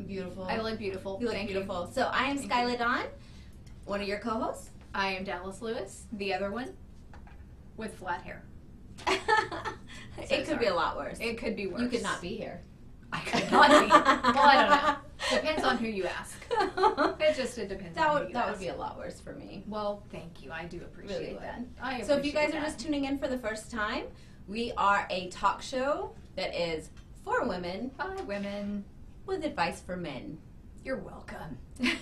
Beautiful. I look beautiful. You look Thank beautiful. So I am Skyla Dawn, one of your co-hosts. I am Dallas Lewis, the other one, with flat hair. It could be a lot worse. It could be worse. You could not be here. I could not be. Well, I don't know. Depends on who you ask. It depends on who you ask. That would be a lot worse for me. Well, thank you. I do appreciate Really that. So if you guys are just tuning in for the first time, we are a talk show that is for women. By women. With advice for men. You're welcome. You're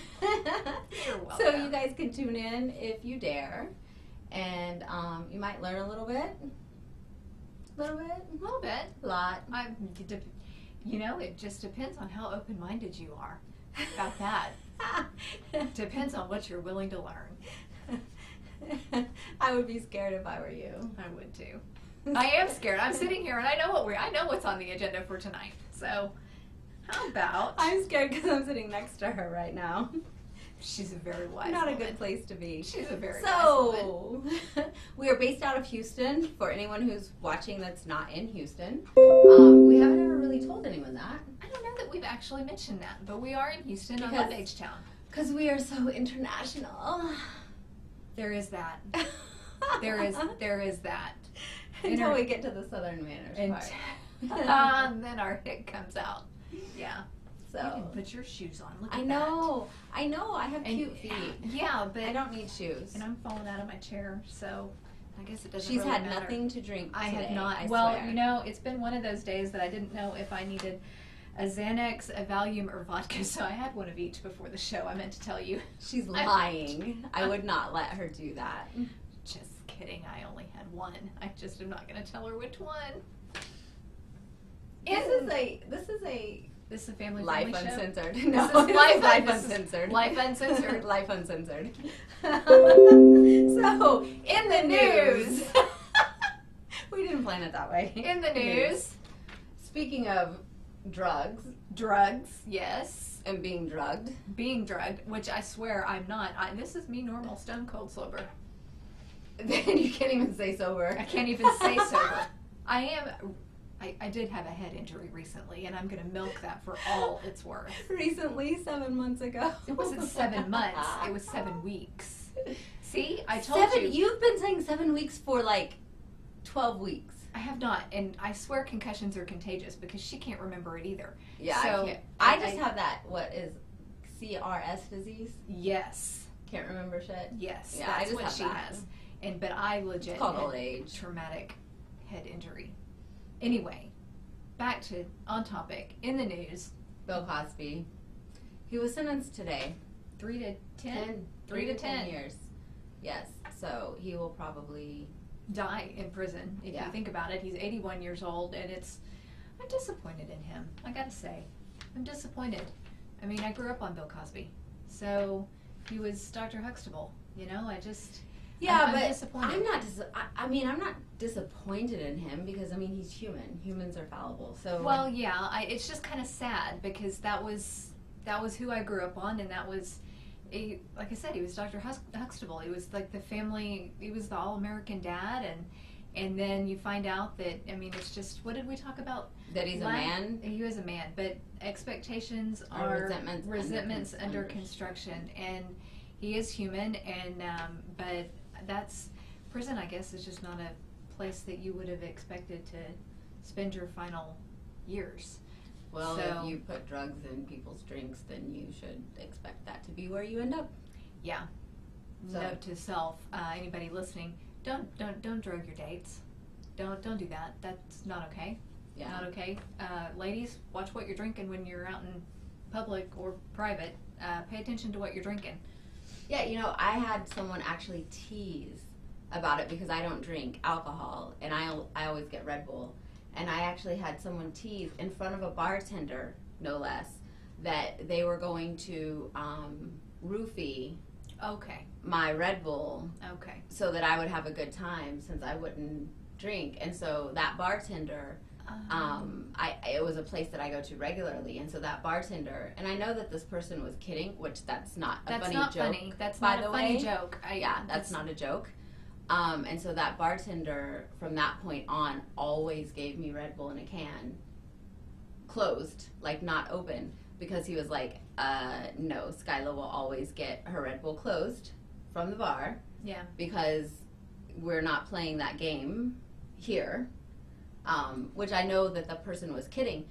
welcome. So you guys can tune in if you dare. And you might learn a little bit. A little bit. A little bit. A lot. It just depends on how open-minded you are about that. Depends on what you're willing to learn. I would be scared if I were you. I would too. I am scared. I'm sitting here and I know what's on the agenda for tonight. So, how about? I'm scared because I'm sitting next to her right now. She's a very wise Not woman. a good place to be. She's a very wise woman. We are based out of Houston. For anyone who's watching that's not in Houston, we haven't ever really told anyone that. I don't know that we've actually mentioned that, but we are in Houston. I love H-Town. Because we are so international. There is that. There is that. Until we get to the Southern manners part. And then our hick comes out. Yeah. So you can put your shoes on. Look at I know. I have cute feet. Yeah, but I don't need shoes. And I'm falling out of my chair, so I guess it doesn't She's really had matter. nothing to drink I today, have not. I Well, swear. it's been one of those days that I didn't know if I needed a Xanax, a Valium, or vodka, so I had one of each before the show. I meant to tell you. She's lying. I would not let her do that. Just kidding. I only had one. I just am not going to tell her which one. This is a This is a family Lyfe show? Uncensored. This No, is Lyfe Uncensored. Lyfe Uncensored. Lyfe Uncensored. So, in the news. We didn't plan it that way. In the news. Speaking of drugs. Drugs, yes. And being drugged. Being drugged, which I swear I'm not. This is me normal, stone cold sober. Then you can't even say sober. I can't even say sober. I did have a head injury recently, and I'm going to milk that for all it's worth. Recently, 7 months ago. It wasn't 7 months. It was 7 weeks. See? I told you. You've been saying 7 weeks for like 12 weeks. I have not, and I swear concussions are contagious because she can't remember it either. Yeah, so I can't. I just have that, what is CRS disease? Yes. Can't remember shit? Yes, yeah, that's I just what have she that. has. But I legit It's called had old age. Traumatic head injury. Anyway, back to on topic. In the news, Bill Cosby. He was sentenced today. 3 to 10? 3 to 10 years. Yes. So he will probably die in prison. If you think about it, he's 81 years old, and I'm disappointed in him. I gotta say, I'm disappointed. I mean, I grew up on Bill Cosby, so he was Dr. Huxtable. I'm disappointed. I'm not disappointed in him because he's human. Humans are fallible. So well, yeah, it's just kind of sad because that was who I grew up on, and that was. Like I said, he was Dr. Huxtable. He was like the family. He was the all-American dad, and then you find out that it's just what did we talk about? That he's a man. He was a man, but expectations are resentments under construction, and he is human. And but that's prison. I guess is just not a place that you would have expected to spend your final years. Well, if you put drugs in people's drinks, then you should expect that to be where you end up. Yeah. So. Note to self, anybody listening, don't drug your dates. Don't do that. That's not okay. Yeah. Not okay. Ladies, watch what you're drinking when you're out in public or private. Pay attention to what you're drinking. Yeah, I had someone actually tease about it because I don't drink alcohol, and I always get Red Bull. And I actually had someone tease in front of a bartender, no less, that they were going to roofie my Red Bull so that I would have a good time since I wouldn't drink. And so that bartender, it was a place that I go to regularly, and so that bartender, and I know that this person was kidding, which that's not a funny joke. Funny. That's not a funny joke. That's not a joke. And so that bartender, from that point on, always gave me Red Bull in a can, closed, like not open, because he was like, no, Skyla will always get her Red Bull closed from the bar. Yeah. Because we're not playing that game here. Which I know that the person was kidding,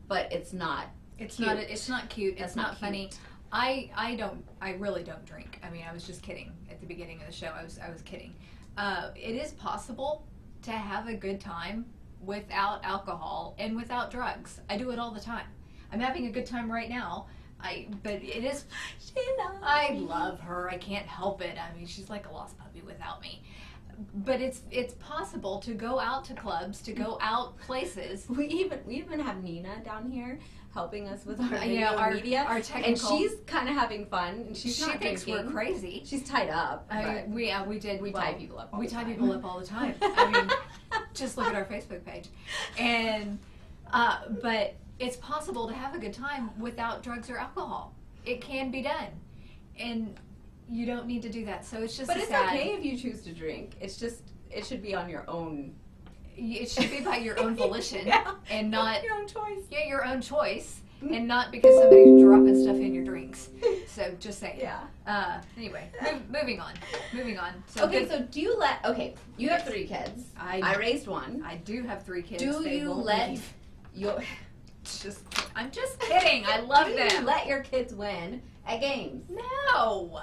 but it's not. It's cute. not. It's not cute. It's not funny. Cute. I really don't drink. I mean, I was just kidding at the beginning of the show. I was kidding. It is possible to have a good time without alcohol and without drugs. I do it all the time. I'm having a good time right now. But it is. I love her. I can't help it. I mean, she's like a lost puppy without me. But it's possible to go out to clubs, to go out places. We even have Nina down here helping us with our media, our technical, and she's kind of having fun. And she thinks drinking. we're crazy. She's tied up. We did. We tie people up. We tie people up all the time. I mean, just look at our Facebook page, and but it's possible to have a good time without drugs or alcohol. It can be done, and you don't need to do that. So it's just. But it's okay if you choose to drink. It's just it should be on your own. It should be by your own volition and not your own choice. Yeah, your own choice, and not because somebody's dropping stuff in your drinks. So just saying. Yeah. Anyway, moving on. So so do you let? Okay, you have 3 kids. I raised 1. I do have 3 kids. Do you let your? I'm just kidding. I love them. Do you let your kids win at games? No.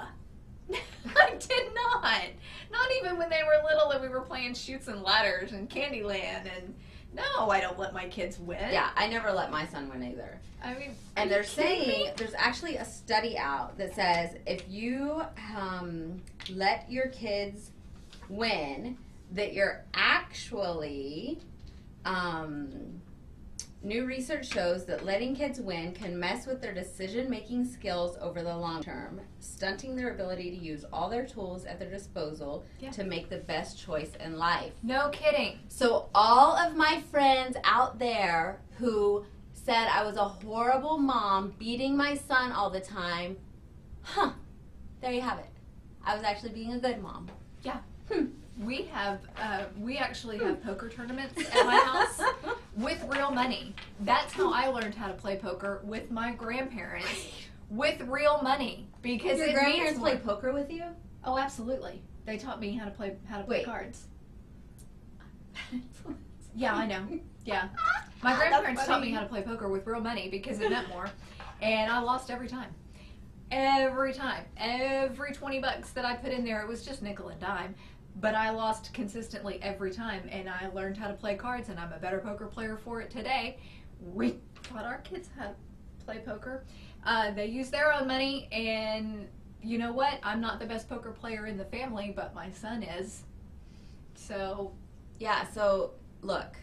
I did not. Not even when they were little and we were playing Chutes and Ladders and Candyland. And no, I don't let my kids win. Yeah, I never let my son win either. I mean, and they're saying there's actually a study out that says if you let your kids win, that you're actually new research shows that letting kids win can mess with their decision-making skills over the long term, stunting their ability to use all their tools at their disposal to make the best choice in life. No kidding. So all of my friends out there who said I was a horrible mom, beating my son all the time, there you have it. I was actually being a good mom. Yeah. We actually have poker tournaments at my house with real money. That's how I learned how to play poker with my grandparents with real money because your grandparents play poker with you? Oh, absolutely. They taught me how to play cards. Yeah, I know. Yeah. My grandparents taught me how to play poker with real money because it meant more, and I lost every time. Every time. Every $20 that I put in there, it was just nickel and dime. But I lost consistently every time, and I learned how to play cards, and I'm a better poker player for it today. We taught our kids how to play poker. They use their own money, and you know what? I'm not the best poker player in the family, but my son is. So, yeah, so look,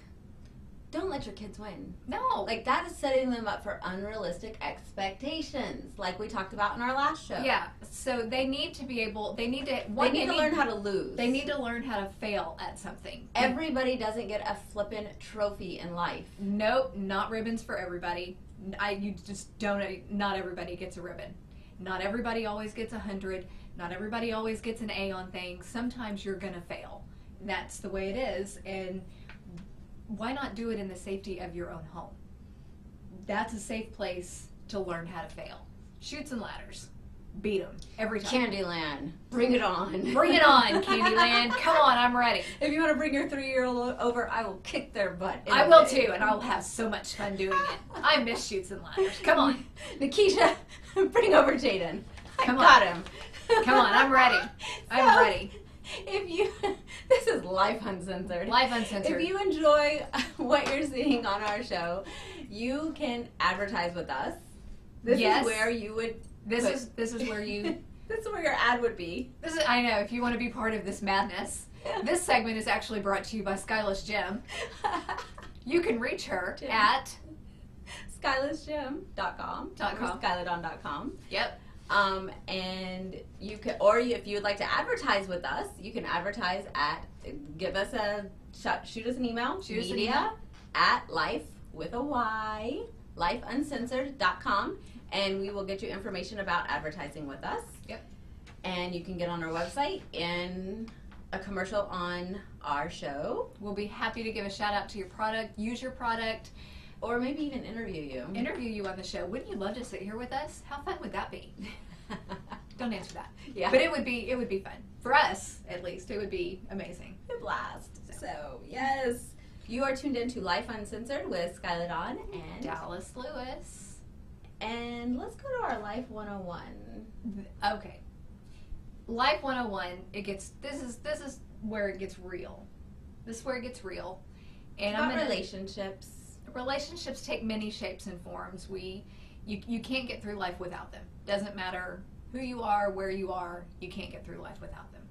don't let your kids win. No. Like, that is setting them up for unrealistic expectations, like we talked about in our last show. Yeah, so they need to learn how to lose. They need to learn how to fail at something. Everybody doesn't get a flippin' trophy in life. Nope, not ribbons for everybody. You just don't, not everybody gets a ribbon. Not everybody always gets 100. Not everybody always gets an A on things. Sometimes you're gonna fail. That's the way it is, and why not do it in the safety of your own home? That's a safe place to learn how to fail. Chutes and Ladders. Beat them every time. Candyland. Bring it on. Bring it on, Candyland. Come on, I'm ready. If you want to bring your 3-year-old over, I will kick their butt. I will too, and I'll have so much fun doing it. I miss Chutes and Ladders. Come on. Nikisha, bring over Jaden. Come on. Got him. Come on, I'm ready. I'm ready. This is Lyfe Uncensored. Lyfe Uncensored. If you enjoy what you're seeing on our show, you can advertise with us. This is where you would. This is where you. This is where your ad would be. I know. If you want to be part of this madness, this segment is actually brought to you by Skyla's Gym. You can reach her at SkylasGym.com. or Skyladon.com. Yep. And you can, or if you would like to advertise with us, you can advertise at, shoot us an email, at Lyfe with a Y, LyfeUncensored.com, and we will get you information about advertising with us. Yep. And you can get on our website and a commercial on our show. We'll be happy to give a shout out to your product, use your product. Or maybe even interview you. Interview you on the show. Wouldn't you love to sit here with us? How fun would that be? Don't answer that. Yeah. But it would be fun. For us, at least, it would be amazing. A blast. So, yes. You are tuned into Lyfe Uncensored with Skyla and Dallas Lewis. And let's go to our Lyfe 101. Okay. Lyfe 101, this is where it gets real. This is where it gets real. And about relationships. Relationships take many shapes and forms. You can't get through life without them. Doesn't matter who you are, where you are, you can't get through life without them.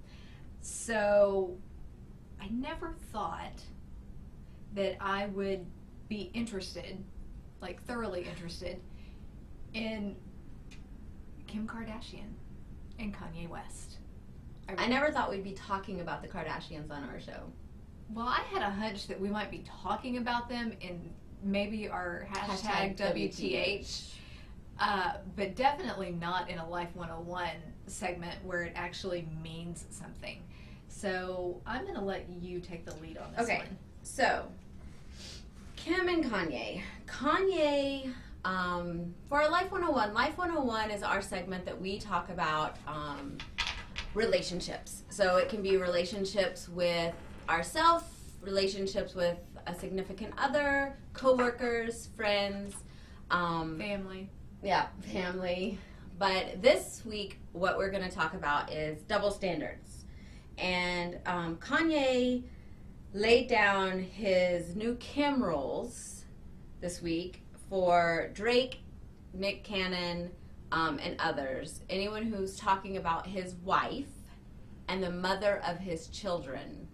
So I never thought that I would be interested, like thoroughly interested, in Kim Kardashian and Kanye West. I never thought we'd be talking about the Kardashians on our show. Well, I had a hunch that we might be talking about them in maybe our hashtag WTH. But definitely not in a Lyfe 101 segment where it actually means something. So I'm going to let you take the lead on this one. So Kim and Kanye. Kanye, for our Lyfe 101, Lyfe 101 is our segment that we talk about relationships. So it can be relationships with ourselves, relationships with a significant other, coworkers, friends, family. Yeah, family. But this week, what we're going to talk about is double standards. And Kanye laid down his new Kim rules this week for Drake, Nick Cannon, and others. Anyone who's talking about his wife and the mother of his children.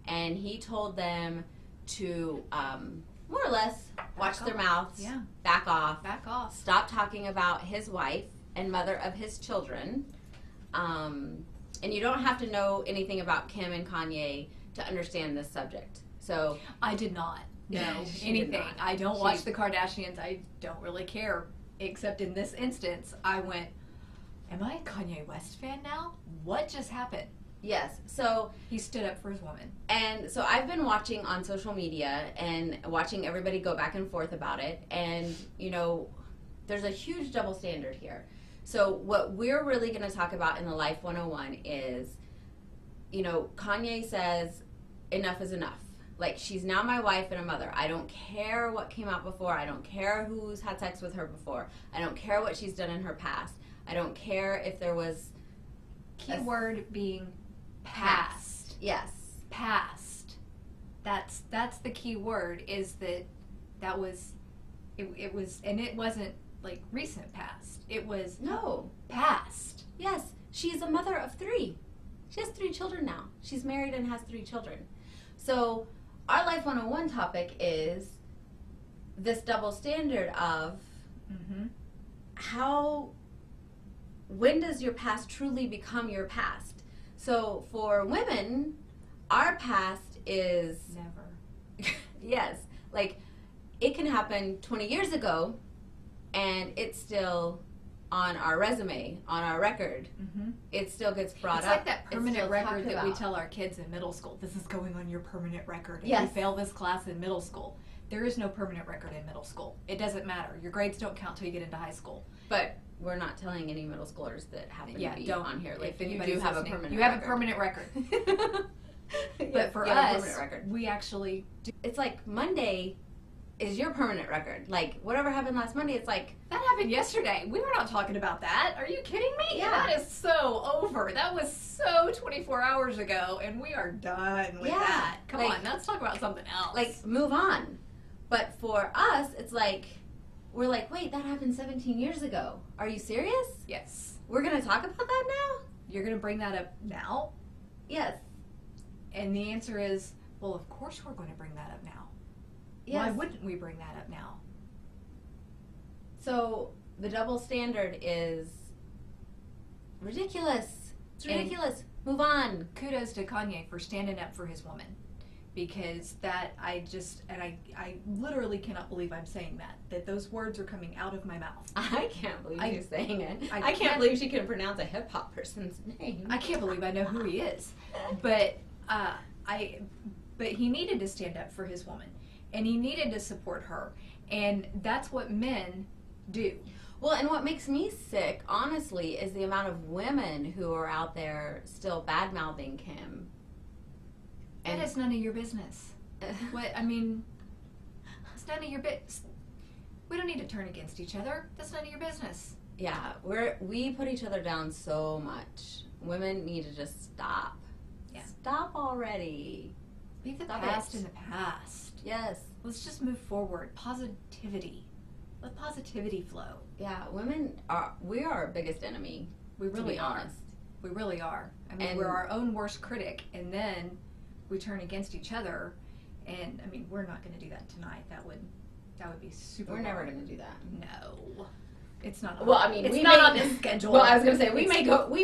And he told them to more or less watch their mouths, back off, stop talking about his wife and mother of his children. And you don't have to know anything about Kim and Kanye to understand this subject. So I did not know anything. I don't watch the Kardashians. I don't really care. Except in this instance, I went, am I a Kanye West fan now? What just happened? Yes, so he stood up for his woman. And so I've been watching on social media and watching everybody go back and forth about it. And, you know, there's a huge double standard here. So what we're really going to talk about in the Lyfe 101 is, you know, Kanye says enough is enough. Like, she's now my wife and a mother. I don't care what came out before. I don't care who's had sex with her before. I don't care what she's done in her past. I don't care if there was... Keyword being past. Yes. Past. That's the key word, is that was... It was... And it wasn't, like, recent past. It was... No. Past. Yes. She's a mother of 3. She has 3 children now. She's married and has 3 children. So... our Lyfe 101 topic is this double standard of when does your past truly become your past? So for women, our past is... Never. Yes. Like, it can happen 20 years ago, and it's still on our resume, on our record. It still gets brought up. It's like that permanent record that we tell our kids in middle school. This is going on your permanent record. If you fail this class in middle school. There is no permanent record in middle school. It doesn't matter. Your grades don't count till you get into high school. But we're not telling any middle schoolers that happen to be on here. Like, if you do have a permanent record. You have a permanent record. But for us, we actually do. It's like Monday is your permanent record. Like, whatever happened last Monday, it's like... That happened yesterday. We were not talking about that. Are you kidding me? Yeah. That is so over. That was so 24 hours ago, and we are done with that. Come on, let's talk about something else. Like, move on. But for us, it's like, we're like, wait, that happened 17 years ago. Are you serious? Yes. We're going to talk about that now? You're going to bring that up now? Yes. And the answer is, well, of course we're going to bring that up now. Yes. Why wouldn't we bring that up now? So the double standard is ridiculous. It's ridiculous. Move on. Kudos to Kanye for standing up for his woman. Because that, I literally cannot believe I'm saying that those words are coming out of my mouth. I can't believe you're saying it. I can't believe she can pronounce a hip-hop person's name. I can't believe I know who he is. But he needed to stand up for his woman. And he needed to support her. And that's what men do. Well, and what makes me sick, honestly, is the amount of women who are out there still bad-mouthing Kim. And it's none of your business. What, I mean, it's none of your business. We don't need to turn against each other. That's none of your business. Yeah, we put each other down so much. Women need to just stop. Yeah. Stop already. Leave the past in the past. Yes. Let's just move forward. Positivity. Let positivity flow. Yeah, we are our biggest enemy. We really to be are. honest. We really are. I mean, we're our own worst critic, and then we turn against each other. And I mean, we're not going to do that tonight. That would be super. We're never going to do that. No, it's not. Well, I mean, it's not on the schedule. Well, I was going to say we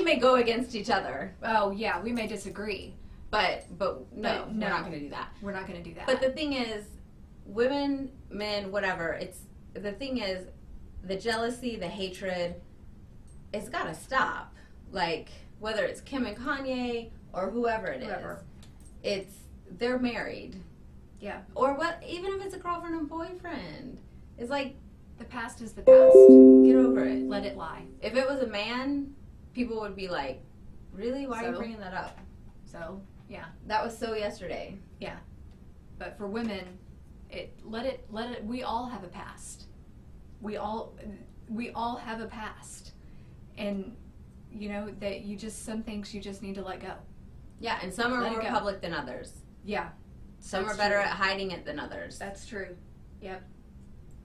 may go against each other. Oh yeah, we may disagree. But no, we're not going to do that. We're not going to do that. But the thing is, women, men, whatever. The thing is, the jealousy, the hatred, it's got to stop. Like, whether it's Kim and Kanye or whoever it is, they're married. Yeah. Or what? Even if it's a girlfriend and boyfriend, it's like the past is the past. Get over it. Let it lie. If it was a man, people would be like, "Really? Why are you bringing that up?" So yeah. That was so yesterday. Yeah. But for women, let it. We all have a past. We all have a past, and you know that some things you just need to let go. Yeah, and some are more public than others. Yeah. Some are better at hiding it than others. That's true. Yep.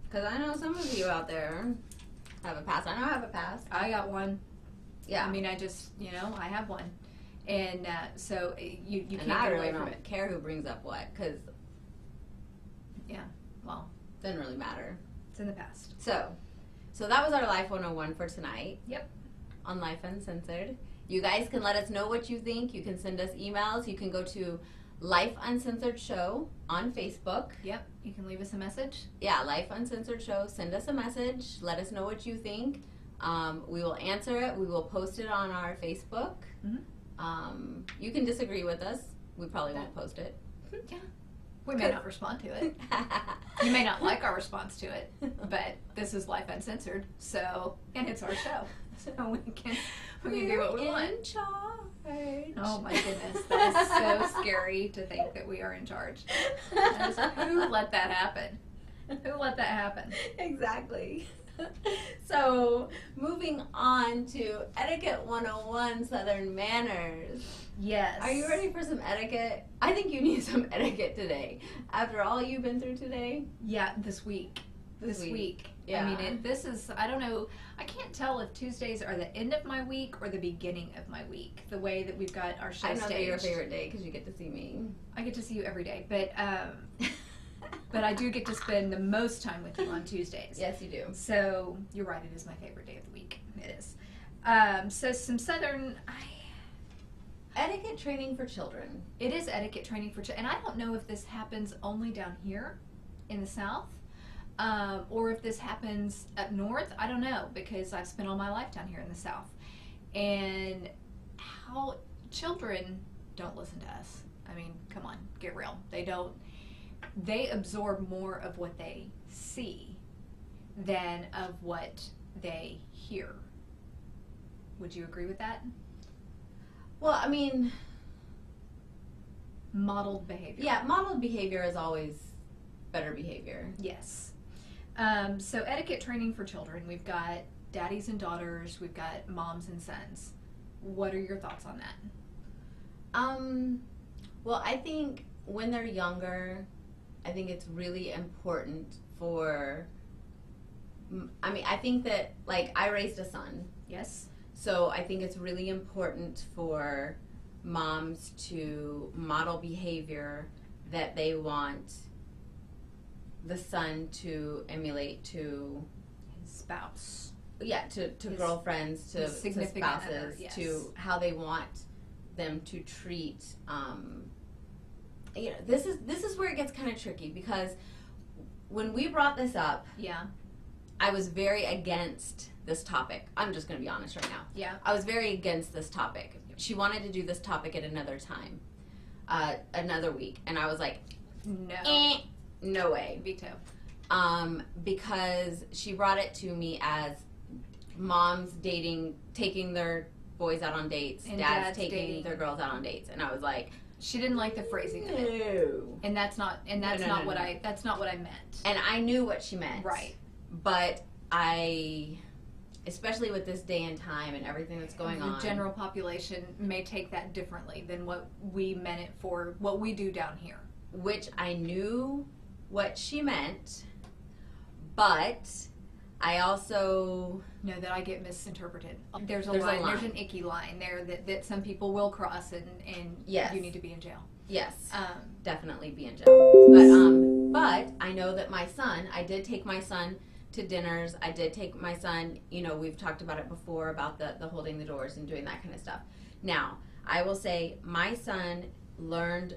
Because I know some of you out there have a past. I know I have a past. I got one. Yeah. I mean, I just, I have one. And so you can't and I get really away from don't it. care who brings up what, because yeah, well, doesn't really matter. It's in the past. So that was our Life 101 for tonight. Yep. On Lyfe Uncensored. You guys can let us know what you think. You can send us emails. You can go to Lyfe Uncensored Show on Facebook. Yep. You can leave us a message. Yeah, Lyfe Uncensored Show. Send us a message. Let us know what you think. We will answer it. We will post it on our Facebook. Mm-hmm. You can disagree with us. We probably won't post it. Yeah. We may not respond to it. You may not like our response to it, but this is Lyfe Uncensored, and it's our show, so we can do what we want. In charge. Oh my goodness, that is so scary to think that we are in charge. Who let that happen? Who let that happen? Exactly. So, moving on to Etiquette 101, Southern Manners. Yes. Are you ready for some etiquette? I think you need some etiquette today. After all you've been through today? Yeah, this week. This week. Yeah. I mean, this is, I don't know, I can't tell if Tuesdays are the end of my week or the beginning of my week, the way that we've got our show staged. I know they're your favorite day because you get to see me. I get to see you every day, but but I do get to spend the most time with you on Tuesdays. Yes, you do. So, you're right, it is my favorite day of the week. It is. So, some Southern... Etiquette training for children. It is etiquette training for children. And I don't know if this happens only down here in the South, or if this happens up north. I don't know, because I've spent all my life down here in the South. And how children don't listen to us. I mean, come on, get real. They don't. They absorb more of what they see than of what they hear. Would you agree with that? Well, I mean... Modeled behavior. Yeah, modeled behavior is always better behavior. Yes. So etiquette training for children. We've got daddies and daughters. We've got moms and sons. What are your thoughts on that? Well, I think when they're younger, I think it's really important for... I think that, like, I raised a son. Yes. So I think it's really important for moms to model behavior that they want the son to emulate to his spouse. Yeah, to girlfriends, to spouses, other, yes. To how they want them to treat. This is where it gets kind of tricky, because when we brought this up, yeah, I was very against this topic. I'm just going to be honest right now. Yeah. I was very against this topic. She wanted to do this topic at another time, another week. And I was like, no. No way. Veto. because she brought it to me as moms taking their boys out on dates, and dads taking their girls out on dates, and I was like, she didn't like the phrasing of it, and that's not what I meant. And I knew what she meant, right? But especially with this day and time and everything that's going on, the general population may take that differently than what we meant it for, what we do down here. Which I knew what she meant, but I also know that I get misinterpreted. There's a line. There's an icky line there that some people will cross, and yes. You need to be in jail. Yes, definitely be in jail. But I know that I did take my son to dinners. I did take my son, we've talked about it before, about the holding the doors and doing that kind of stuff. Now, I will say my son learned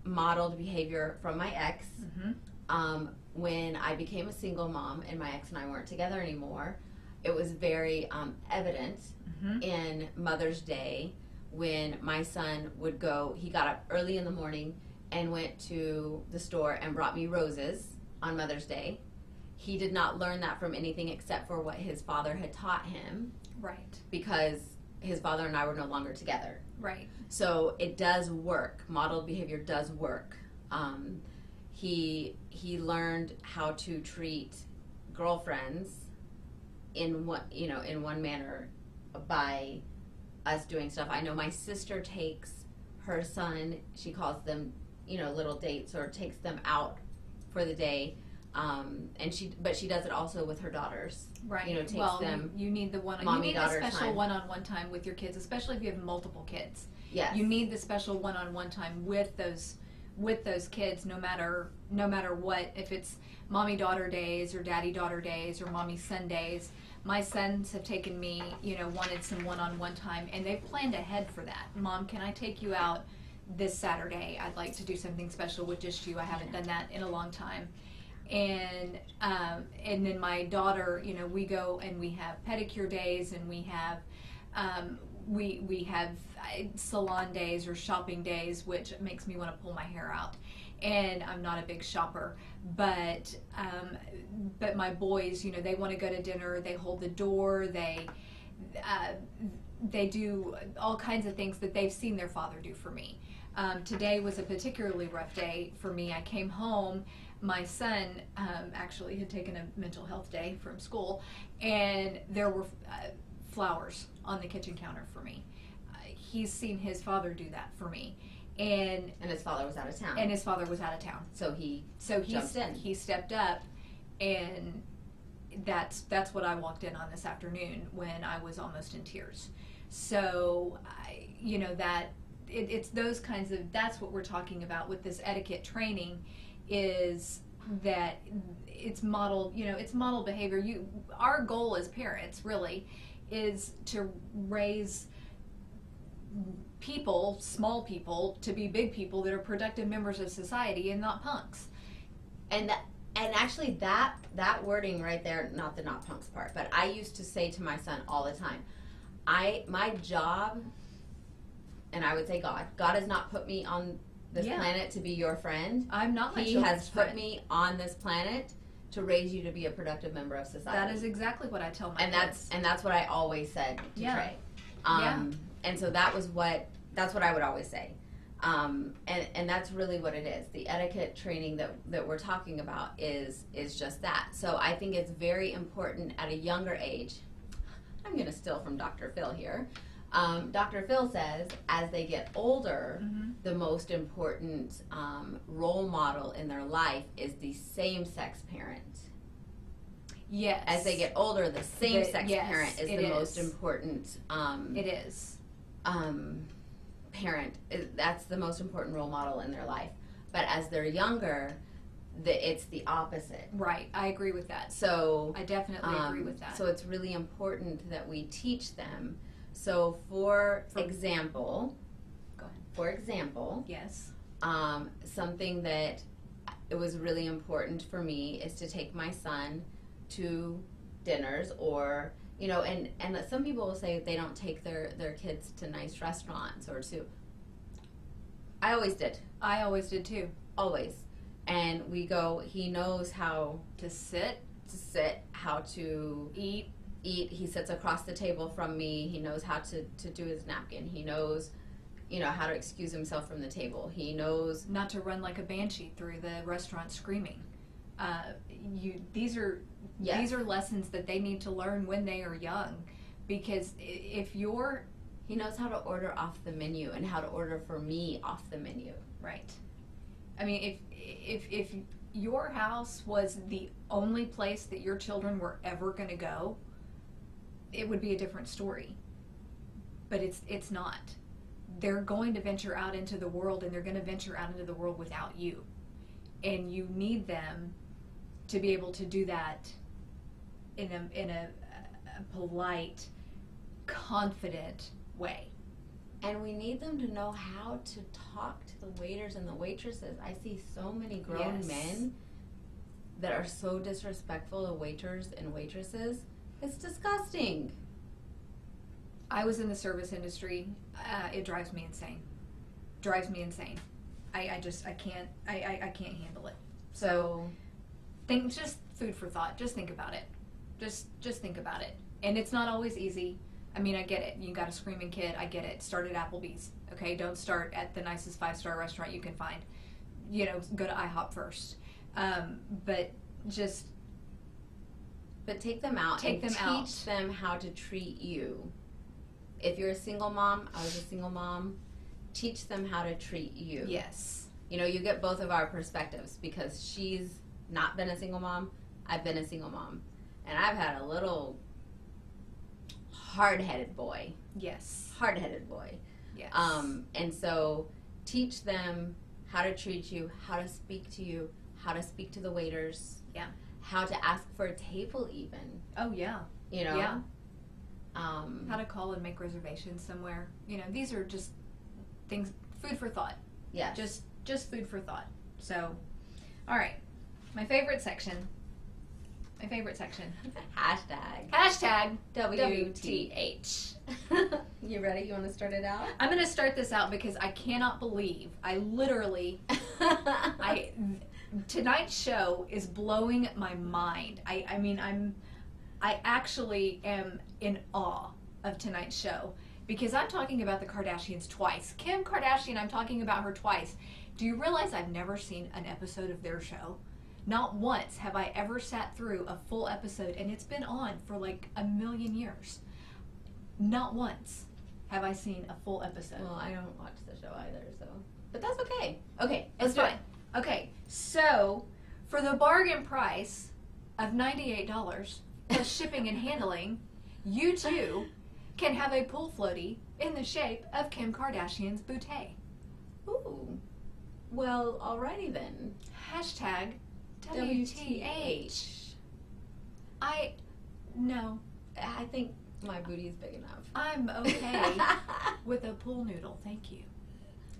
modeled behavior from my ex. Mm-hmm. When I became a single mom and my ex and I weren't together anymore, it was very evident mm-hmm. in Mother's Day when my son he got up early in the morning and went to the store and brought me roses on Mother's Day. He did not learn that from anything except for what his father had taught him. Right. Because his father and I were no longer together. Right. So it does work. Modeled behavior does work. He learned how to treat girlfriends in one manner by us doing stuff. I know my sister takes her son, she calls them, little dates, or takes them out for the day. But she does it also with her daughters. Right. Takes them. You need the special one-on-one time with your kids, especially if you have multiple kids. Yes. You need the special one-on-one time with those kids, no matter what. If it's mommy-daughter days or daddy-daughter days or mommy-son days. My sons have taken me, wanted some one-on-one time, and they've planned ahead for that. Mom, can I take you out this Saturday? I'd like to do something special with just you. I haven't done that in a long time. And then my daughter, we go and we have pedicure days, and we have we have salon days or shopping days, which makes me want to pull my hair out. And I'm not a big shopper, but my boys, they want to go to dinner. They hold the door. They do all kinds of things that they've seen their father do for me. Today was a particularly rough day for me. I came home. My son actually had taken a mental health day from school, and there were flowers on the kitchen counter for me. He's seen his father do that for me. And his father was out of town. So he jumped in. He stepped up, and that's what I walked in on this afternoon when I was almost in tears. So, it's those kinds of, that's what we're talking about with this etiquette training, is that it's modeled, it's model behavior. Our goal as parents really is to raise people, small people, to be big people that are productive members of society and not punks. And actually that wording right there, not the not punks part, but I used to say to my son all the time, my job, and I would say God has not put me on this planet to be your friend. I'm not my He has put me on this planet to raise you to be a productive member of society. That is exactly what I tell my kids. And that's what I always said to Trey. And so that's what I would always say. And that's really what it is. The etiquette training that we're talking about is just that. So I think it's very important at a younger age. I'm going to steal from Dr. Phil here. Dr. Phil says as they get older, mm-hmm. the most important role model in their life is the same-sex parent. Yes. As they get older, the same-sex parent is the most important. It is. Parent. That's the most important role model in their life. But as they're younger, it's the opposite. Right. I agree with that. So I definitely agree with that. So it's really important that we teach them. So for example, yes. Something that it was really important for me is to take my son to dinners, or and some people will say they don't take their kids to nice restaurants or to. I always did. I always did too. Always. And we go, he knows how to sit, how to eat. He sits across the table from me. He knows how to do his napkin. He knows, how to excuse himself from the table. He knows not to run like a banshee through the restaurant screaming. These are lessons that they need to learn when they are young, because he knows how to order off the menu and how to order for me off the menu. Right. I mean, if your house was the only place that your children were ever going to go, it would be a different story. But it's not. They're going to venture out into the world, and they're going to venture out into the world without you. And you need them to be able to do that in a polite, confident way. And we need them to know how to talk to the waiters and the waitresses. I see so many grown men that are so disrespectful to waiters and waitresses. It's disgusting. I was in the service industry. It drives me insane. I can't handle it. So just food for thought. Just think about it. Just think about it. And it's not always easy. I mean, I get it. You got a screaming kid. I get it. Start at Applebee's. Okay, don't start at the nicest 5-star restaurant you can find. Go to IHOP first. But take them out. Teach them how to treat you. If you're a single mom, I was a single mom. Teach them how to treat you. Yes. You get both of our perspectives, because she's not been a single mom. I've been a single mom, and I've had a little hard-headed boy. Yes. Hard-headed boy. Yes. And so teach them how to treat you, how to speak to you, how to speak to the waiters. Yeah. How to ask for a table even. Oh, yeah. Yeah. How to call and make reservations somewhere. These are just things, food for thought. Yeah. Just food for thought. So, all right. My favorite section. Hashtag WTH. You ready? You want to start it out? I'm going to start this out because I cannot believe I literally tonight's show is blowing my mind. I actually am in awe of tonight's show, because I'm talking about the Kardashians twice. Kim Kardashian, I'm talking about her twice. Do you realize I've never seen an episode of their show? Not once have I ever sat through a full episode, and it's been on for like a million years. Not once have I seen a full episode. Well, I don't watch the show either, so. But that's okay. Okay, it's fine. Okay, so for the bargain price of $98 plus shipping and handling, you too can have a pool floaty in the shape of Kim Kardashian's bootay. Ooh. Well, alrighty then. Hashtag WTH. No. I think my booty's big enough. I'm okay with a pool noodle, thank you.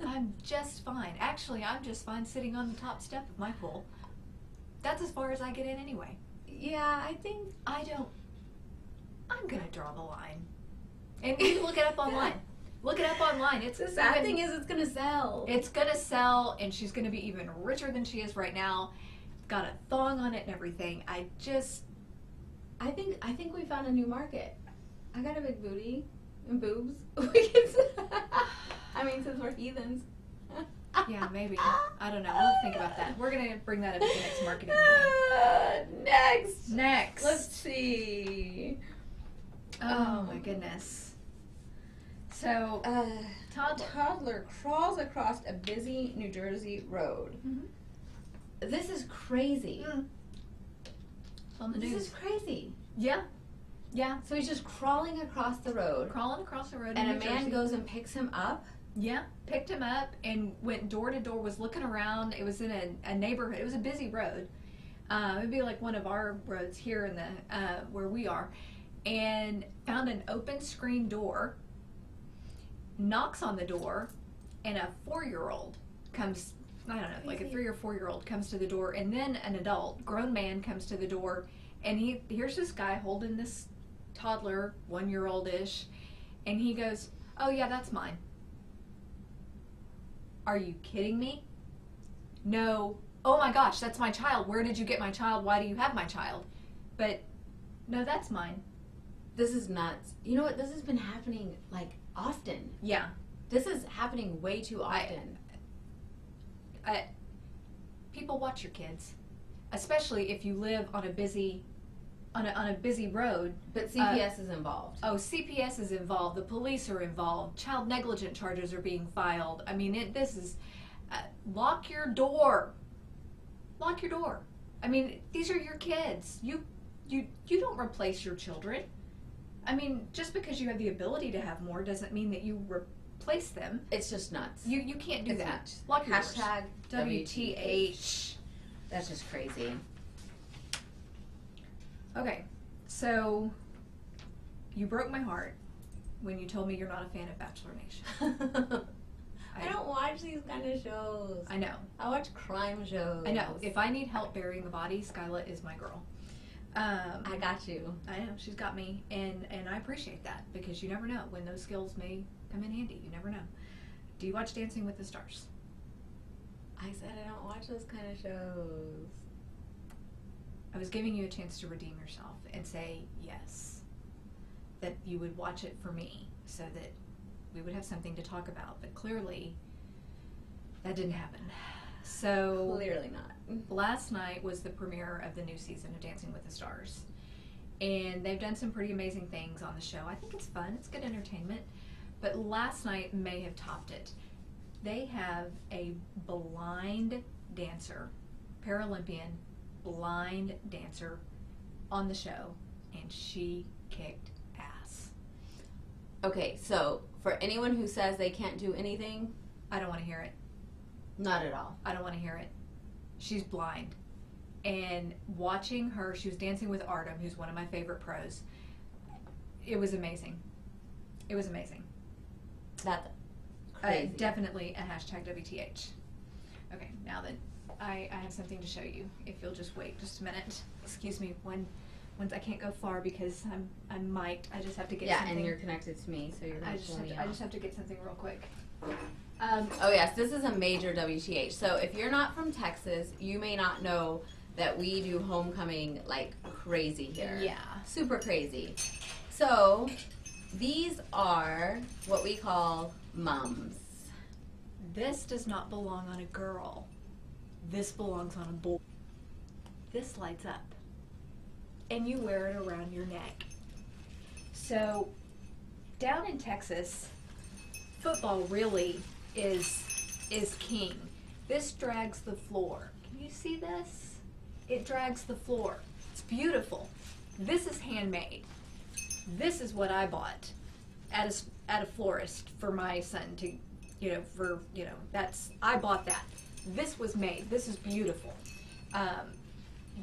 I'm just fine. Actually, I'm just fine sitting on the top step of my pool. That's as far as I get in anyway. Yeah, I think... I'm gonna draw the line. And you can look it up online. Look it up online. The sad thing is, it's gonna sell. It's gonna sell, and she's gonna be even richer than she is right now. Got a thong on it and everything. I think we found a new market. I got a big booty and boobs. Since we're heathens. Yeah, maybe. I don't know. We'll think about that. We're gonna bring that up at the next marketing meeting. Next. Let's see. Oh my goodness. So, toddler crawls across a busy New Jersey road. Mm-hmm. This is crazy. On the news. This is crazy. Yeah. Yeah. So he's just crawling across the road. And a man goes and picks him up. Yeah. Picked him up and went door to door, was looking around. It was in a neighborhood. It was a busy road. It'd be like one of our roads here in the where we are. And found an open screen door, knocks on the door, and a 4-year-old comes, I don't know, like a 3 or 4-year-old comes to the door, and then an adult, grown man comes to the door, and here's this guy holding this toddler, 1-year-old-ish, and he goes, "Oh yeah, that's mine." Are you kidding me? No oh my gosh, that's my child. Where did you get my child? Why do you have my child? But no, that's mine. This is nuts. You know what? This has been happening like often. Yeah. This is happening way too often. People watch your kids, especially if you live on a busy road. But CPS is involved. Oh, CPS is involved. The police are involved. Child negligence charges are being filed. I mean, this is lock your door. Lock your door. I mean, these are your kids. You don't replace your children. I mean, just because you have the ability to have more doesn't mean that you replace them. It's just nuts. You can't do that. Nuts. Lock your Hashtag doors. WTH. That's just crazy. Okay, so you broke my heart when you told me you're not a fan of Bachelor Nation. I don't watch these kind of shows. I know. I watch crime shows. I know. If I need help burying the body, Skyla is my girl. I got you. I know. She's got me, and I appreciate that because you never know when those skills may come in handy. You never know. Do you watch Dancing with the Stars? I said I don't watch those kind of shows. I was giving you a chance to redeem yourself and say yes, that you would watch it for me so that we would have something to talk about. But clearly, that didn't happen. So clearly not. Last night was the premiere of the new season of Dancing with the Stars. And they've done some pretty amazing things on the show. I think it's fun. It's good entertainment. But last night may have topped it. They have a blind dancer, Paralympian blind dancer on the show, and she kicked ass. Okay, so for anyone who says they can't do anything, I don't want to hear it. Not at all. I don't want to hear it. She's blind. And watching her, she was dancing with Artem, who's one of my favorite pros. It was amazing. It was amazing. That's crazy. Definitely a hashtag WTH. Okay, now that I have something to show you. If you'll just wait just a minute. Excuse me, once I can't go far because I'm mic'd. I just have to get something. Yeah, and you're connected to me, so you're not pulling me off. I just have to get something real quick. Oh yes, this is a major WTH. So if you're not from Texas, you may not know that we do homecoming like crazy here. Yeah. Super crazy. So these are what we call mums. This does not belong on a girl. This belongs on a boy. This lights up. And you wear it around your neck. So down in Texas, football really is king. This drags the floor. Can you see this? It drags the floor. It's beautiful. This is handmade. This is what I bought at a florist for my son to, I bought that. This was made. This is beautiful.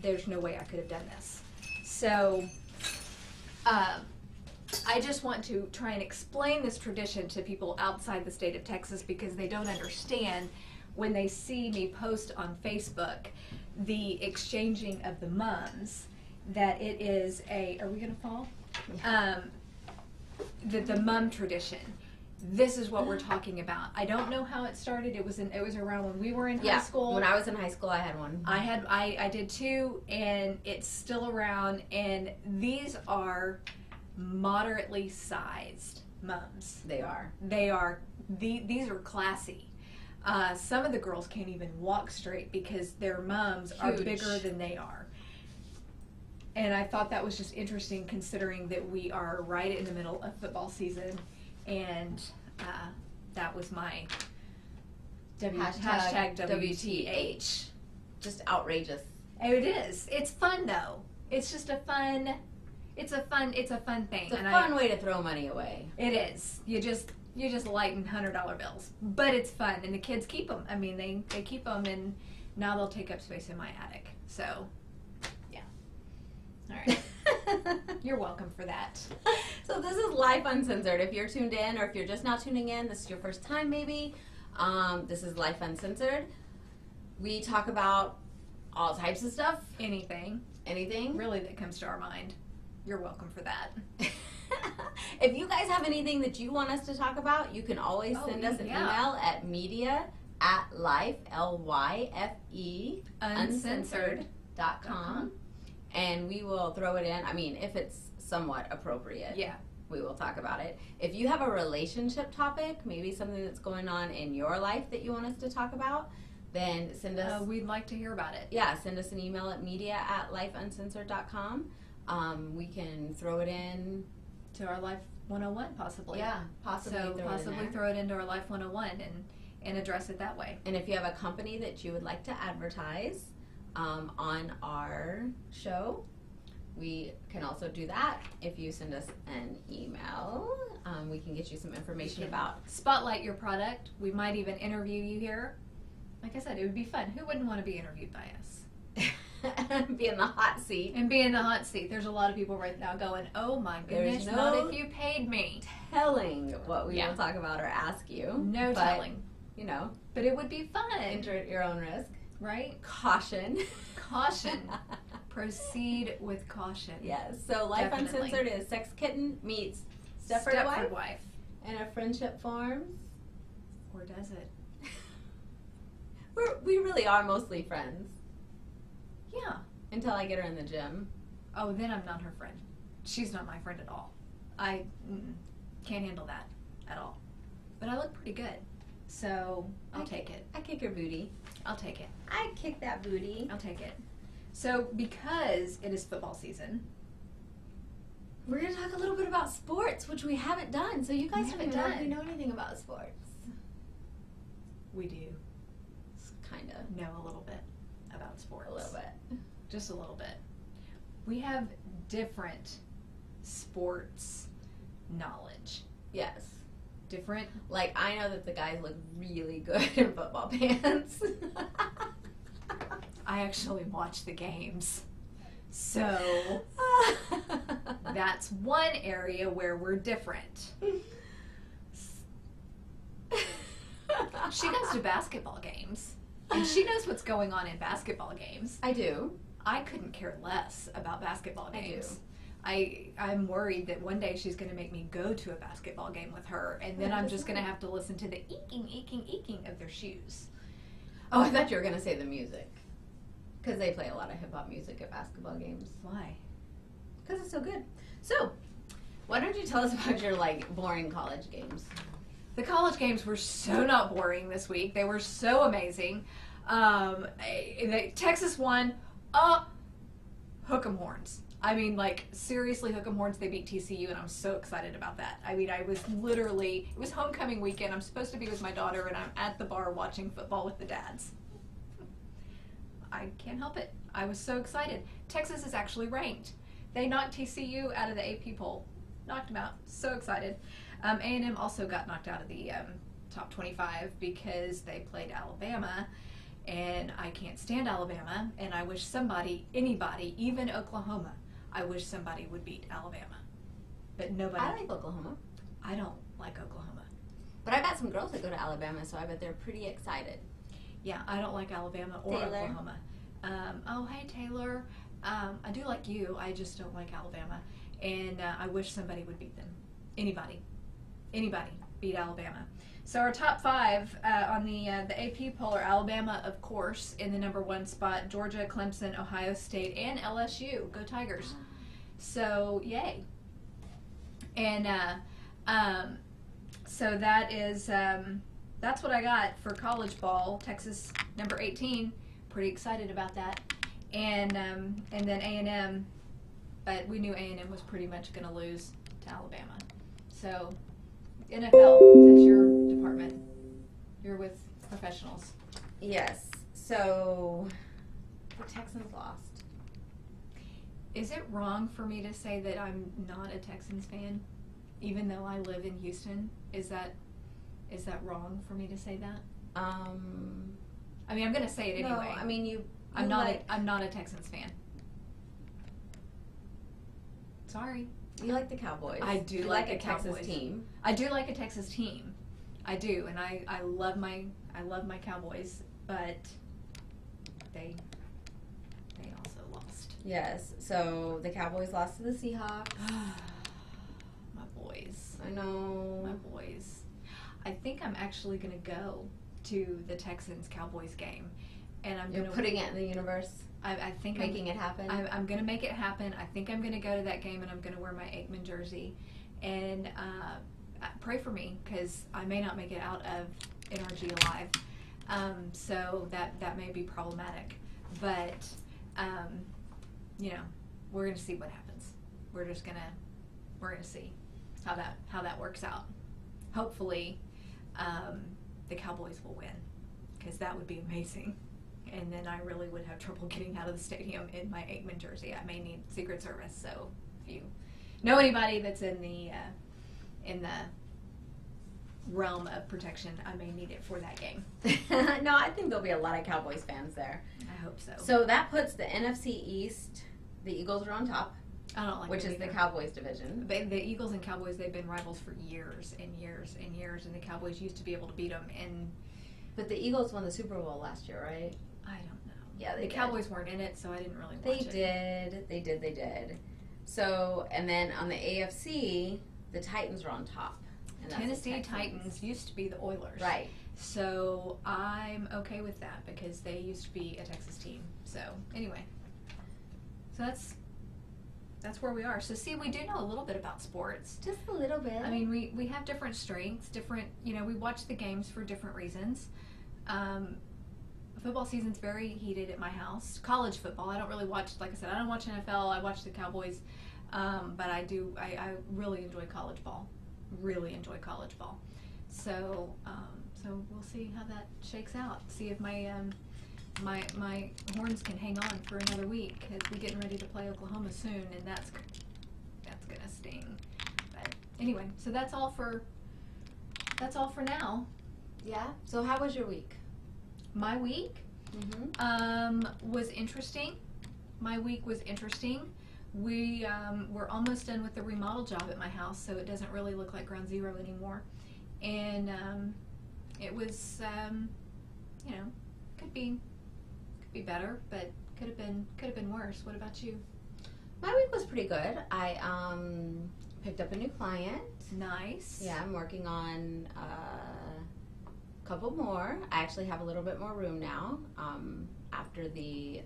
There's no way I could have done this. So, I just want to try and explain this tradition to people outside the state of Texas because they don't understand when they see me post on Facebook the exchanging of the mums, that it is are we going to fall? The mum tradition. This is what we're talking about. I don't know how it started. It was around when we were in high school. When I was in high school, I had one. I did too, and it's still around. And these are moderately sized mums. They are. These are classy. Some of the girls can't even walk straight because their mums are bigger than they are. And I thought that was just interesting considering that we are right in the middle of football season. And that was my hashtag WTH. Just outrageous. It is. It's fun though. It's just a fun thing. It's a fun way to throw money away. It is. You just lighten $100 bills, but it's fun, and the kids keep them. I mean, they keep them, and now they'll take up space in my attic. So, yeah. All right. You're welcome for that. So this is Lyfe Uncensored. If you're tuned in, or if you're just now tuning in, this is your first time maybe. This is Lyfe Uncensored. We talk about all types of stuff. Anything really that comes to our mind. You're welcome for that. If you guys have anything that you want us to talk about, you can always send us an email at media at Lyfe, Lyfe, Uncensored.com. And we will throw it in. I mean, if it's somewhat appropriate. Yeah. We will talk about it. If you have a relationship topic, maybe something that's going on in your life that you want us to talk about, then send us. We'd like to hear about it. Yeah, send us an email at media@lifeuncensored.com. We can throw it in to our Life 101, possibly. Yeah, possibly. So possibly throw it into our Life 101 and address it that way. And if you have a company that you would like to advertise on our show, we can also do that. If you send us an email, we can get you some information about. Spotlight your product. We might even interview you here. Like I said, it would be fun. Who wouldn't want to be interviewed by us? Be in the hot seat. And be in the hot seat. There's a lot of people right now going, oh my goodness, not if you paid me. Telling what we will talk about or ask you. No telling. You know. But it would be fun. Enter at your own risk. Right? Caution. Caution. Proceed with caution. Yes. So Lyfe Uncensored is Sex Kitten meets Stepford Wife. And a friendship forms. Or does it? We really are mostly friends. Yeah. Until I get her in the gym. Oh, then I'm not her friend. She's not my friend at all. I can't handle that at all. But I look pretty good. So I'll take it. I kick her booty. I'll take it. I kick that booty. I'll take it. So because it is football season, we're going to talk a little bit about sports, which we haven't done. So you guys haven't done. We know anything about sports. We do. Kind of. Know a little bit about sports. A little bit. Just a little bit. We have different sports knowledge. Yes. Different. Like, I know that the guys look really good in football pants. I actually watch the games. So, that's one area where we're different. She goes to basketball games. And she knows what's going on in basketball games. I do. I couldn't care less about basketball games. I do. I'm worried that one day she's going to make me go to a basketball game with her, and then I'm just going to have to listen to the eeking of their shoes. Oh, I thought you were going to say the music. Because they play a lot of hip-hop music at basketball games. Why? Because it's so good. So, why don't you tell us about your, boring college games? The college games were so not boring this week. They were so amazing. Texas won. Hook 'em horns. I mean, seriously, hook 'em horns. They beat TCU, and I'm so excited about that. I mean, I was literally, it was homecoming weekend. I'm supposed to be with my daughter, and I'm at the bar watching football with the dads. I can't help it. I was so excited. Texas is actually ranked. They knocked TCU out of the AP poll. Knocked them out. So excited. A&M also got knocked out of the top 25 because they played Alabama, and I can't stand Alabama, and I wish somebody, anybody, even Oklahoma, I wish somebody would beat Alabama. But nobody. I like Oklahoma. I don't like Oklahoma. But I got some girls that go to Alabama, so I bet they're pretty excited. Yeah, I don't like Alabama or Taylor. Oklahoma. Oh, hey, Taylor. I do like you. I just don't like Alabama. And I wish somebody would beat them. Anybody beat Alabama. So our top 5 on the AP poll are Alabama, of course, in the number 1 spot, Georgia, Clemson, Ohio State, and LSU. Go Tigers. So, yay. And so that is, that's what I got for college ball. Texas, number 18. Pretty excited about that. And then A&M, but we knew A&M was pretty much going to lose to Alabama. So, NFL, that's your department. You're with professionals. Yes. So, the Texans lost. Is it wrong for me to say that I'm not a Texans fan, even though I live in Houston? Is that wrong for me to say that? I mean, I'm going to say it anyway. No, I mean, I'm not a Texans fan. Sorry. You like the Cowboys. I do like the a Texas Cowboys. team. I do like a Texas team. I do, and I love my Cowboys, but they also lost. Yes. So the Cowboys lost to the Seahawks. My boys. I know. My boys. I think I'm actually gonna go to the Texans-Cowboys game. And You're putting it in the universe? I think making it happen? I'm going to make it happen. I think I'm going to go to that game, and I'm going to wear my Aikman jersey. And pray for me, because I may not make it out of NRG alive. So that may be problematic. But, you know, we're going to see what happens. We're going to see how that works out. Hopefully, the Cowboys will win, because that would be amazing. And then I really would have trouble getting out of the stadium in my Aikman jersey. I may need Secret Service. So if you know anybody that's in the realm of protection, I may need it for that game. No, I think there'll be a lot of Cowboys fans there. I hope so. So that puts the NFC East. The Eagles are on top. I don't like which is either. The Cowboys division. The Eagles and Cowboys, they've been rivals for years and years and years, and the Cowboys used to be able to beat them. But the Eagles won the Super Bowl last year, right? I don't know. Yeah, the Cowboys weren't in it, so I didn't really watch it. They did. So, and then on the AFC, the Titans are on top. And Tennessee Titans used to be the Oilers. Right. So I'm okay with that, because they used to be a Texas team. So anyway, so that's where we are. So see, we do know a little bit about sports. Just a little bit. I mean, we have different strengths, we watch the games for different reasons. Football season's very heated at my house. College football, I don't really watch, like I said, I don't watch NFL, I watch the Cowboys, but I really enjoy college ball. Really enjoy college ball. So we'll see how that shakes out. See if my horns can hang on for another week, because we're getting ready to play Oklahoma soon, and that's gonna sting. But anyway, so that's all for now. Yeah. So how was your week? My week was interesting. My week was interesting. We're almost done with the remodel job at my house, so it doesn't really look like ground zero anymore. And it was, could be better, but could have been worse. What about you? My week was pretty good. I picked up a new client. Nice. Yeah, I'm working on a couple more. I actually have a little bit more room now after the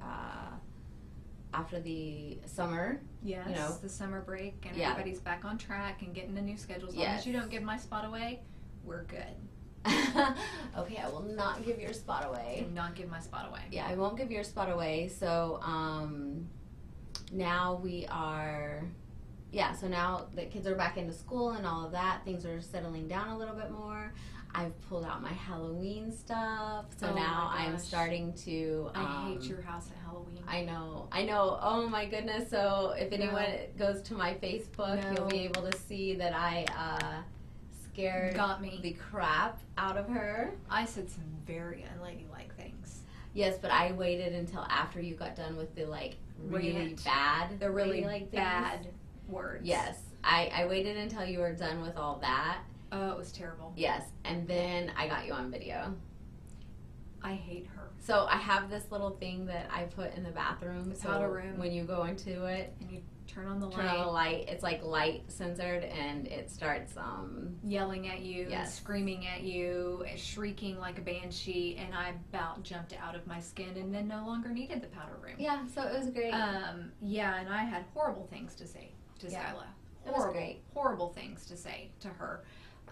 summer. Yes, the summer break, and everybody's back on track and getting the new schedules. As long as you don't give my spot away, we're good. Okay, I will not give your spot away. Do not give my spot away. Yeah, I won't give your spot away. So now we are, so now the kids are back into school and all of that. Things are settling down a little bit more. I've pulled out my Halloween stuff, so now I'm starting to. I hate your house at Halloween. I know. Oh my goodness! So if anyone goes to my Facebook, you'll be able to see that I scared the crap out of her. I said some very unladylike things. Yes, but I waited until after you got done with the really bad, the really bad words. Yes, I waited until you were done with all that. Oh, it was terrible. Yes, and then I got you on video. I hate her. So I have this little thing that I put in the bathroom. The powder room. When you go into it. And you turn on the light. Turn on the light. It's like light censored, and it starts yelling at you, and screaming at you, and shrieking like a banshee, and I about jumped out of my skin and then no longer needed the powder room. Yeah, so it was great. Yeah, and I had horrible things to say to Skyla. Horrible things to say to her.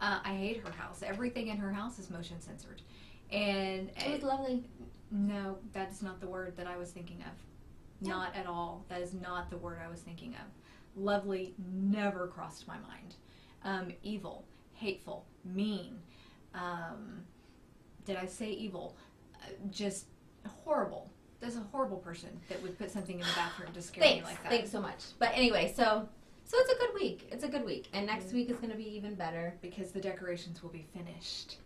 I hate her house. Everything in her house is motion censored. And it was lovely. No, that's not the word that I was thinking of. Yeah. Not at all. That is not the word I was thinking of. Lovely never crossed my mind. Evil, hateful, mean. Did I say evil? Just horrible. There's a horrible person that would put something in the bathroom to scare me like that. Thanks so much. But anyway, so it's a good week. It's a good week. And next week is going to be even better. Because the decorations will be finished.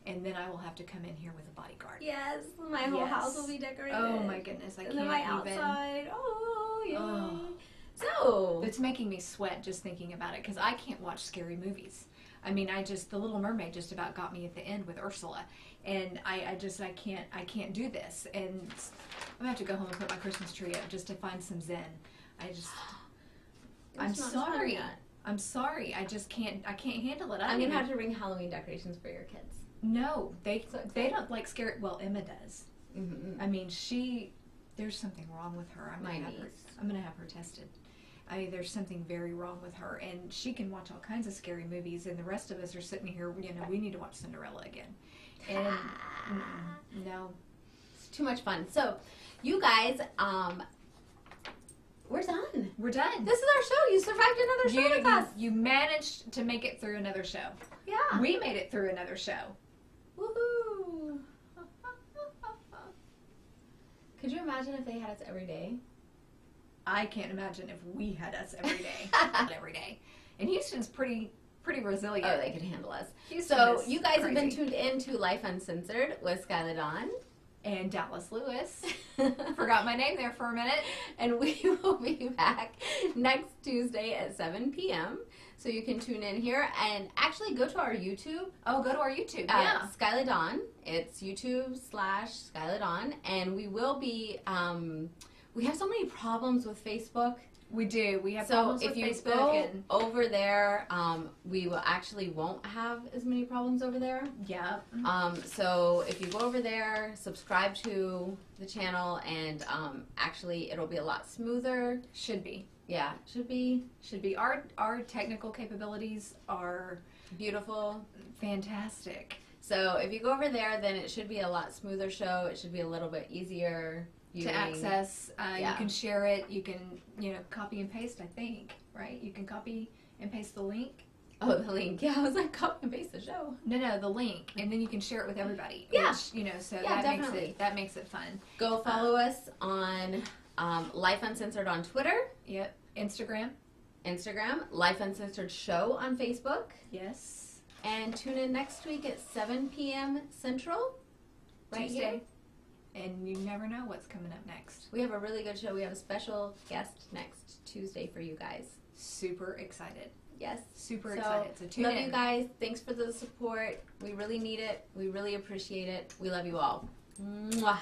And then I will have to come in here with a bodyguard. Yes, my whole house will be decorated. Oh my goodness, I can't even. And then my outside. Oh, yay. Oh. So it's making me sweat just thinking about it, because I can't watch scary movies. I mean, The Little Mermaid just about got me at the end with Ursula, and I can't do this. And I'm gonna have to go home and put my Christmas tree up just to find some zen. I'm sorry. I'm sorry. I just can't. I can't handle it. I'm gonna have to bring Halloween decorations for your kids. No, they don't like scary. Well, Emma does. Mm-hmm. I mean, there's something wrong with her. I'm gonna have her tested. There's something very wrong with her, and she can watch all kinds of scary movies, and the rest of us are sitting here, we need to watch Cinderella again. And no, it's too much fun. So, you guys, we're done. We're done. This is our show. You survived another show with us. You managed to make it through another show. Yeah. We made it through another show. Woohoo! Could you imagine if they had us every day? I can't imagine if we had us every day. Every day. And Houston's pretty resilient. Oh, they could handle us. Houston so is you guys crazy. have been tuned in to Lyfe Uncensored with Skyla Dawn. And Dallas Lewis. Forgot my name there for a minute. And we will be back next Tuesday at 7 p.m. So you can tune in here and actually go to our YouTube. Oh, go to our YouTube. Yeah. Skyla Dawn. It's YouTube/Skyla Dawn. And we will be, we have so many problems with Facebook. We do. We have so problems if with you Facebook go over there, we won't have as many problems over there. Yeah. So if you go over there, subscribe to the channel, and actually it'll be a lot smoother. Should be. Yeah, should be. Our technical capabilities are beautiful, fantastic. So if you go over there, then it should be a lot smoother show. It should be a little bit easier to access. You can share it. You can, copy and paste, I think, right? You can copy and paste the link. Oh, the link. Yeah, I was like, copy and paste the show. No, the link. And then you can share it with everybody. Yeah. Which, so that makes it fun. Go follow us on Lyfe Uncensored on Twitter. Yep. Instagram. Lyfe Uncensored Show on Facebook. Yes. And tune in next week at 7 p.m. Central. Right Tuesday. Here. And you never know what's coming up next. We have a really good show. We have a special guest next Tuesday for you guys. Super excited. Yes. Super excited. So tune love in. you guys. Thanks for the support. We really need it. We really appreciate it. We love you all. Mwah.